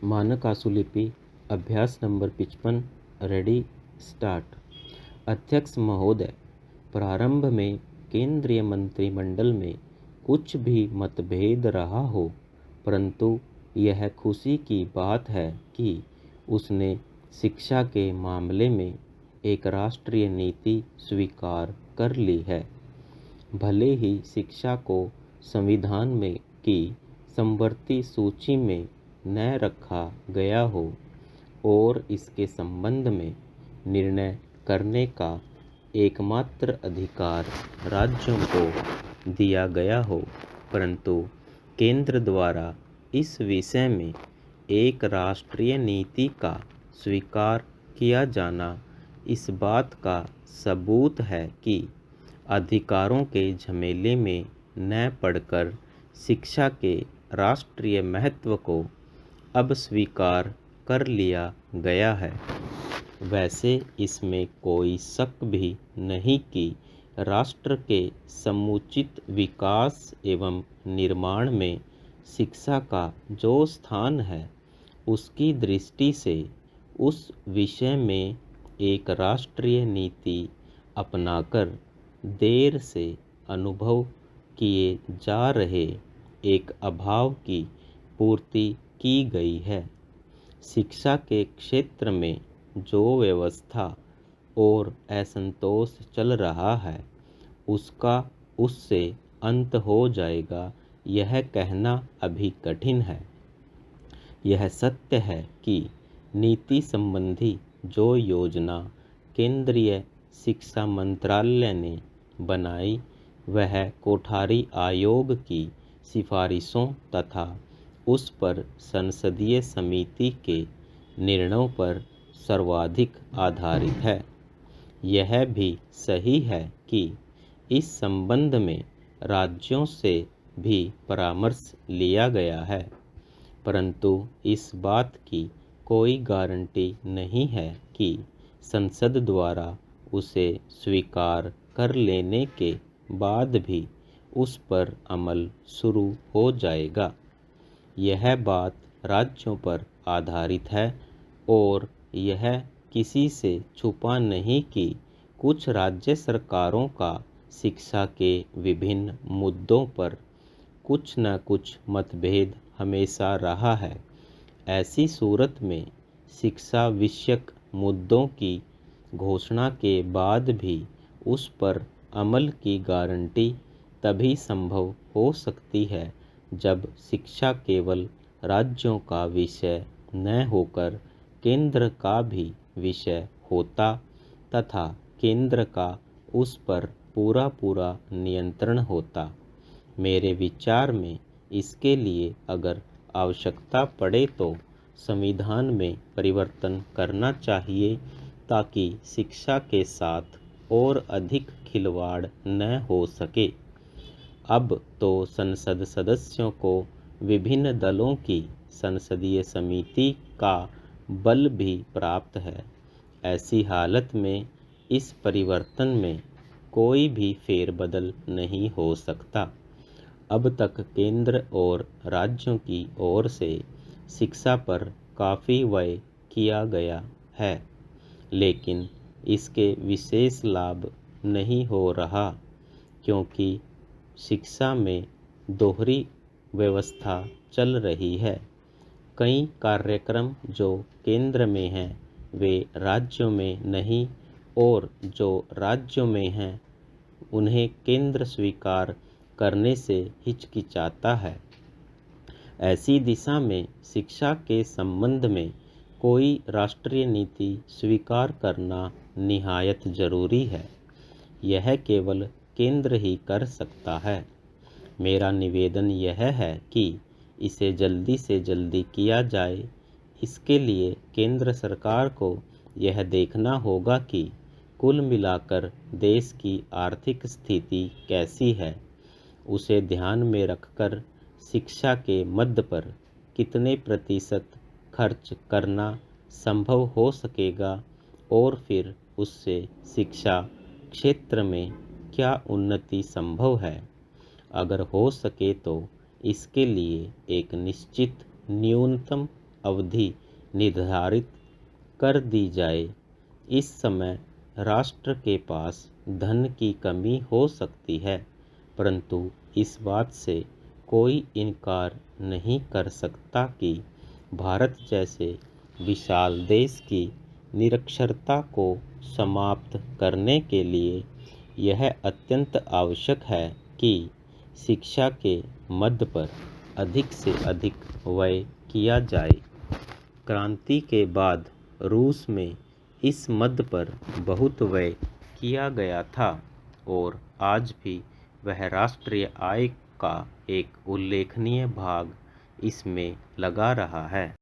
मानक आशुलिपि अभ्यास number 55 ready start. अध्यक्ष महोदय, प्रारंभ में केंद्रीय मंत्रिमंडल में कुछ भी मतभेद रहा हो, परंतु यह खुशी की बात है कि उसने शिक्षा के मामले में एक राष्ट्रीय नीति स्वीकार कर ली है। भले ही शिक्षा को संविधान में की समवर्ती सूची में न रखा गया हो और इसके संबंध में निर्णय करने का एकमात्र अधिकार राज्यों को दिया गया हो, परंतु केंद्र द्वारा इस विषय में एक राष्ट्रीय नीति का स्वीकार किया जाना इस बात का सबूत है कि अधिकारों के झमेले में न पड़कर शिक्षा के राष्ट्रीय महत्व को अब स्वीकार कर लिया गया है। वैसे इसमें कोई शक भी नहीं कि राष्ट्र के समुचित विकास एवं निर्माण में शिक्षा का जो स्थान है, उसकी दृष्टि से उस विषय में एक राष्ट्रीय नीति अपनाकर देर से अनुभव किए जा रहे एक अभाव की पूर्ति की गई है। शिक्षा के क्षेत्र में जो व्यवस्था और असंतोष चल रहा है, उसका उससे अंत हो जाएगा, यह कहना अभी कठिन है। यह सत्य है कि नीति संबंधी जो योजना केंद्रीय शिक्षा मंत्रालय ने बनाई, वह कोठारी आयोग की सिफारिशों तथा उस पर संसदीय समिति के निर्णयों पर सर्वाधिक आधारित है। यह भी सही है कि इस संबंध में राज्यों से भी परामर्श लिया गया है, परंतु इस बात की कोई गारंटी नहीं है कि संसद द्वारा उसे स्वीकार कर लेने के बाद भी उस पर अमल शुरू हो जाएगा। यह बात राज्यों पर आधारित है और यह किसी से छुपा नहीं कि कुछ राज्य सरकारों का शिक्षा के विभिन्न मुद्दों पर कुछ न कुछ मतभेद हमेशा रहा है। ऐसी सूरत में शिक्षा विषयक मुद्दों की घोषणा के बाद भी उस पर अमल की गारंटी तभी संभव हो सकती है जब शिक्षा केवल राज्यों का विषय न होकर केंद्र का भी विषय होता तथा केंद्र का उस पर पूरा नियंत्रण होता। मेरे विचार में इसके लिए अगर आवश्यकता पड़े तो संविधान में परिवर्तन करना चाहिए, ताकि शिक्षा के साथ और अधिक खिलवाड़ न हो सके। अब तो संसद सदस्यों को विभिन्न दलों की संसदीय समिति का बल भी प्राप्त है। ऐसी हालत में इस परिवर्तन में कोई भी फेरबदल नहीं हो सकता। अब तक केंद्र और राज्यों की ओर से शिक्षा पर काफ़ी व्यय किया गया है, लेकिन इसके विशेष लाभ नहीं हो रहा, क्योंकि शिक्षा में दोहरी व्यवस्था चल रही है। कई कार्यक्रम जो केंद्र में हैं, वे राज्यों में नहीं, और जो राज्यों में हैं, उन्हें केंद्र स्वीकार करने से हिचकिचाता है। ऐसी दिशा में शिक्षा के संबंध में कोई राष्ट्रीय नीति स्वीकार करना निहायत जरूरी है। यह केवल केंद्र ही कर सकता है। मेरा निवेदन यह है कि इसे जल्दी से जल्दी किया जाए। इसके लिए केंद्र सरकार को यह देखना होगा कि कुल मिलाकर देश की आर्थिक स्थिति कैसी है। उसे ध्यान में रखकर शिक्षा के मद पर कितने प्रतिशत खर्च करना संभव हो सकेगा और फिर उससे शिक्षा क्षेत्र में क्या उन्नति संभव है। अगर हो सके तो इसके लिए एक निश्चित न्यूनतम अवधि निर्धारित कर दी जाए। इस समय राष्ट्र के पास धन की कमी हो सकती है, परंतु इस बात से कोई इनकार नहीं कर सकता कि भारत जैसे विशाल देश की निरक्षरता को समाप्त करने के लिए यह अत्यंत आवश्यक है कि शिक्षा के मद पर अधिक से अधिक व्यय किया जाए। क्रांति के बाद रूस में इस मद पर बहुत व्यय किया गया था और आज भी वह राष्ट्रीय आय का एक उल्लेखनीय भाग इसमें लगा रहा है।